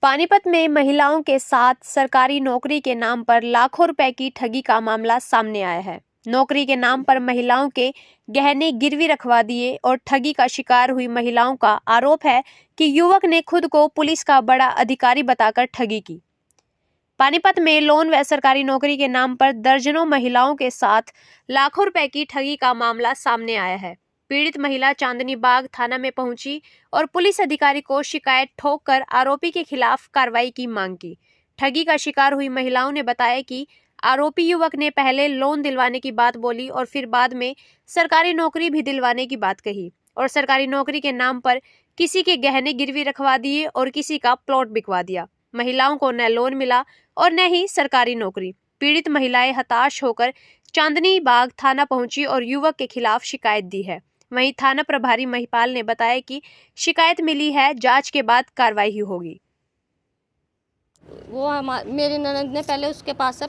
पानीपत में महिलाओं के साथ सरकारी नौकरी के नाम पर लाखों रुपए की ठगी का मामला सामने आया है। नौकरी के नाम पर महिलाओं के गहने गिरवी रखवा दिए और ठगी का शिकार हुई महिलाओं का आरोप है कि युवक ने खुद को पुलिस का बड़ा अधिकारी बताकर ठगी की। पानीपत में लोन व सरकारी नौकरी के नाम पर दर्जनों महिलाओं के साथ लाखों रुपए की ठगी का मामला सामने आया है। पीड़ित महिला चांदनी बाग थाना में पहुंची और पुलिस अधिकारी को शिकायत ठोक कर आरोपी के खिलाफ कार्रवाई की मांग की। ठगी का शिकार हुई महिलाओं ने बताया कि आरोपी युवक ने पहले लोन दिलवाने की बात बोली और फिर बाद में सरकारी नौकरी भी दिलवाने की बात कही और सरकारी नौकरी के नाम पर किसी के गहने गिरवी रखवा दिए और किसी का प्लॉट बिकवा दिया। महिलाओं को न लोन मिला और न ही सरकारी नौकरी। पीड़ित महिलाएं हताश होकर चांदनी बाग थाना पहुंची और युवक के खिलाफ शिकायत दी है। वहीं थाना प्रभारी महिपाल ने बताया कि शिकायत मिली है, जांच के बाद कार्रवाई होगी। वो मेरी ननद ने पहले उसके पास से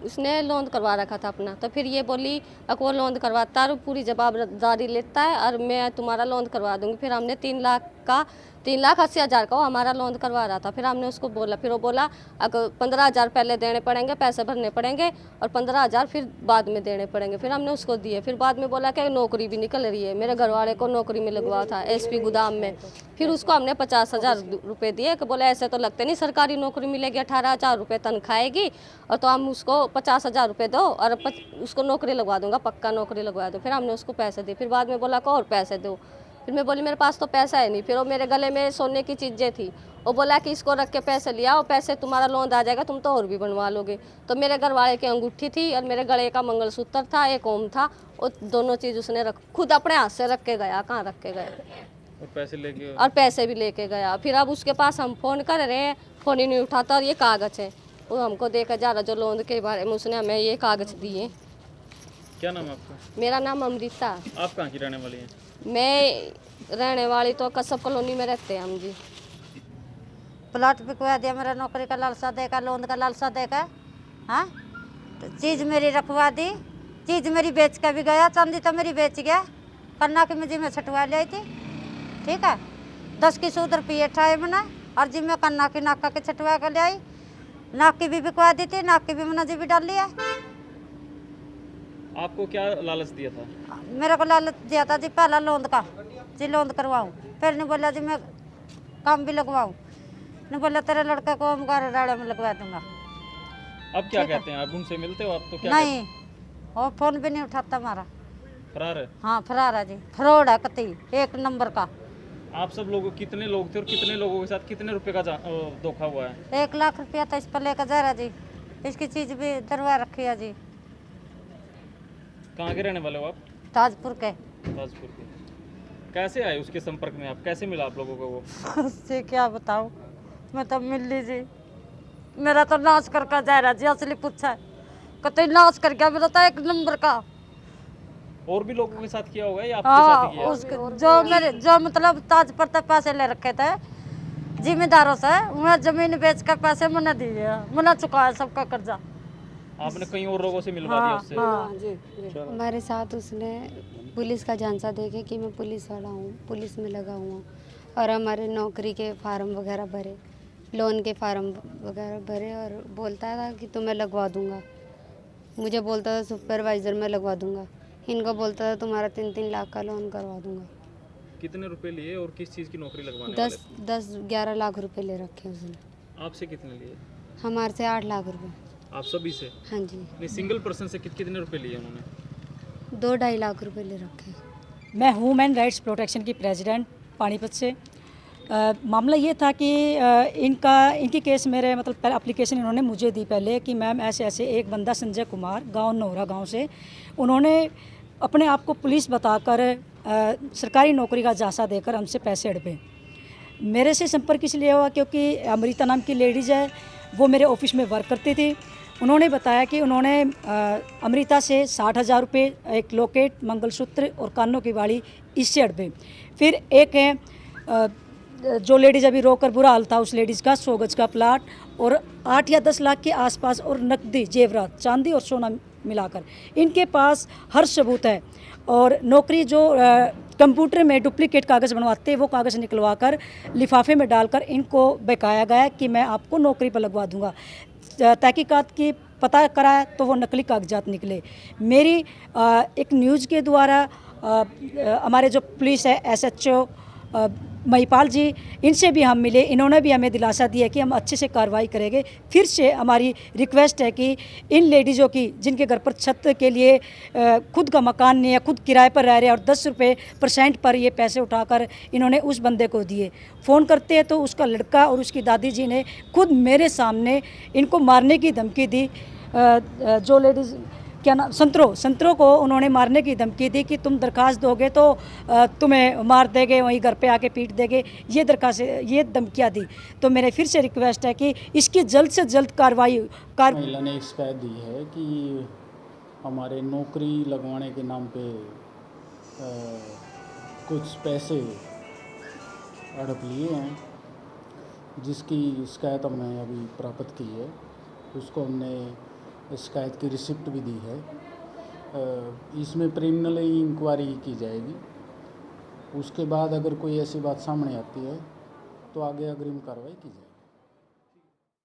उसने लोन करवा रखा था अपना, तो फिर ये बोली अगर वो लोन करवाता है पूरी जवाबदारी लेता है और मैं तुम्हारा लोन करवा दूंगी। फिर हमने 3,80,000 का वो हमारा लोन करवा रहा था। फिर हमने उसको बोला, फिर वो बोला अगर 15,000 पहले देने पड़ेंगे, पैसे भरने पड़ेंगे और 15,000 फिर बाद में देने पड़ेंगे। फिर हमने उसको दिए। फिर बाद में बोला कि नौकरी भी निकल रही है, मेरे घर वाले को नौकरी में लगवा था SP गोदाम में। फिर उसको हमने 50,000 रुपये दिए कि बोले ऐसे तो लगते नहीं सरकारी नौकरी मिलेगी, 18,000 रुपये तनख्वाहेगी और तो हम उसको 50,000 रुपये दो और उसको नौकरी लगवा दूंगा, पक्का नौकरी लगवा दो। फिर हमने उसको पैसे दिए। फिर बाद में बोला को और पैसे दो। फिर मैं बोली मेरे पास तो पैसा है नहीं। फिर वो मेरे गले में सोने की चीज़ें थी, वो बोला कि इसको रख के पैसे लिया और पैसे तुम्हारा लोन आ जाएगा, तुम तो और भी बनवा लोगे। तो मेरे घर वाले की अंगूठी थी और मेरे गले का मंगलसूत्र था, एक ओम था, और दोनों चीज़ उसने खुद अपने हाथ से रख के गया। कहाँ रख के गया और पैसे भी लेके गया। फिर अब उसके पास हम फ़ोन कर रहे हैं, फ़ोन ही नहीं उठाता। और ये कागज़ है वो हमको देखा जा रहा, जो लोन के बारे में उसने हमें ये कागज़ दिए। क्या नाम है आपका? मेरा नाम अमृता। आप कहाँ की रहने वाली हैं? मैं रहने वाली तो कसब कॉलोनी में रहते हैं हम जी। प्लॉट बिकवा दिया, मेरा नौकरी का लालसा देगा, लोन का लालसा देगा। हाँ, तो चीज़ मेरी रखवा दी, चीज़ मेरी बेच के भी गया, चांदी तो मेरी बेच गया। कन्ना की मुझे मैं छटवा ली थी, ठीक है, 10 की सूद रुपये ठाए मैंने और जी मैं कन्ना की नाका के छटवा के ले आई। नाक की भी बिकवा दी थी, नाक की भी मैंने जी भी डाल लिया। आपको क्या लालच दिया था? मेरे को लालच दिया था जी पहला लोन का, जी लोन करवाऊँ। फिर नहीं बोला जी मैं काम भी लगवाऊँ, नहीं बोला तेरे लड़के को हम गाड़े में लगवा दूंगा। अब क्या कहते हैं आप? उनसे मिलते हो आप? तो क्या नहीं, वो फोन भी नहीं उठाता हमारा। फरार है? हाँ फरार है जी, फ्रॉड है कतई, 1 नंबर का। आप सब लोग कितने लोग थे और कितने लोगों के साथ कितने रुपए का धोखा हुआ है? 1 लाख रुपया था इस पर लेकर जा रहा जी, इसकी चीज़ भी दरवा रखी है जी। कहाँ के रहने वाले हो आप? ताजपुर के। ताजपुर के। कैसे आए उसके संपर्क में आप? कैसे मिला आप लोगों को वो? उससे क्या बताऊँ, मैं तो मिल ली जी, मेरा तो नाश करके जा रहा जी। असली पूछा कतई नाश कर गया मेरा तो 1 नंबर का। और भी लोगों के साथ किया होगा या आपके साथ ही किया? उसके जो मतलब ताज पर तक पैसे ले रखे थे जिम्मेदारों से, उन्हें जमीन बेच कर पैसे मैंने दिए, मैंने चुकाया सबका कर्जा। आपने कई और लोगों से मिलवा दिया उससे? हाँ जी। हमारे साथ उसने पुलिस का झांसा देके कि मैं पुलिस वाला हूँ, पुलिस में लगा हुआ, और हमारे नौकरी के फार्म वगैरह भरे, लोन के फार्म वगैरह भरे और बोलता था कि तुम्हें लगवा दूंगा। मुझे बोलता था सुपरवाइज़र में लगवा दूंगा, इनको बोलता था तुम्हारा 3-3 लाख का लोन करवा दूंगा। कितने रुपए लिए और किस चीज़ की नौकरी लगवाने? 10-11 लाख रुपए ले रखे उसने। आपसे कितने लिए? हमारे से 8 लाख रुपए। आप सभी से? हाँ जी। नहीं, सिंगल पर्सन से कितने रुपए लिए उन्होंने? 2-2.5 लाख रुपए ले रखे। मैं ह्यूमन राइट्स प्रोटेक्शन की प्रेसिडेंट पानीपत से। मामला ये था कि इनकी केस मेरे मतलब पहले एप्लीकेशन इन्होंने मुझे दी पहले कि मैम ऐसे ऐसे एक बंदा संजय कुमार गांव नोहरा गांव से, उन्होंने अपने आप को पुलिस बताकर सरकारी नौकरी का झांसा देकर हमसे पैसे हड़पे। मेरे से संपर्क इसलिए हुआ क्योंकि अमृता नाम की लेडीज़ है, वो मेरे ऑफिस में वर्क करती थी। उन्होंने बताया कि उन्होंने अमृता से 60,000 रुपये, एक लॉकेट, मंगलसूत्र और कानों की बाड़ी इससे हड़पे। फिर एक है जो लेडीज़ अभी रोकर बुरा हाल था, उस लेडीज़ का 100 गज का प्लाट और 8 या 10 लाख के आसपास और नकदी जेवरात, चांदी और सोना मिलाकर। इनके पास हर सबूत है और नौकरी जो कंप्यूटर में डुप्लीकेट कागज़ बनवाते वो कागज़ निकलवा कर लिफाफे में डालकर इनको बकाया गया कि मैं आपको नौकरी पर लगवा दूंगा। तहकीकात की पता कराया तो वो नकली कागजात निकले। मेरी एक न्यूज़ के द्वारा हमारे जो पुलिस है SHO महिपाल जी, इनसे भी हम मिले, इन्होंने भी हमें दिलासा दिया कि हम अच्छे से कार्रवाई करेंगे। फिर से हमारी रिक्वेस्ट है कि इन लेडीज़ों की जिनके घर पर छत के लिए खुद का मकान नहीं है, खुद किराए पर रह रहे हैं और 10 रुपये % पर ये पैसे उठाकर इन्होंने उस बंदे को दिए। फ़ोन करते हैं तो उसका लड़का और उसकी दादी जी ने खुद मेरे सामने इनको मारने की धमकी दी। जो लेडीज़ क्या नाम संतरों को उन्होंने मारने की धमकी दी कि तुम दरखास्त दोगे तो तुम्हें मार देंगे, वहीं घर पे आके पीट देंगे, ये धमकियाँ दी। तो मेरे फिर से रिक्वेस्ट है कि इसकी जल्द से जल्द कार्रवाई महिला ने एक शिकायत दी है कि हमारे नौकरी लगवाने के नाम पे कुछ पैसे हड़प लिए हैं, जिसकी शिकायत हमने अभी प्राप्त की है। उसको हमने शिकायत की रिसिप्ट भी दी है। इसमें प्रिलिमिनरी इंक्वायरी की जाएगी। उसके बाद अगर कोई ऐसी बात सामने आती है तो आगे अग्रिम कार्रवाई की जाएगी।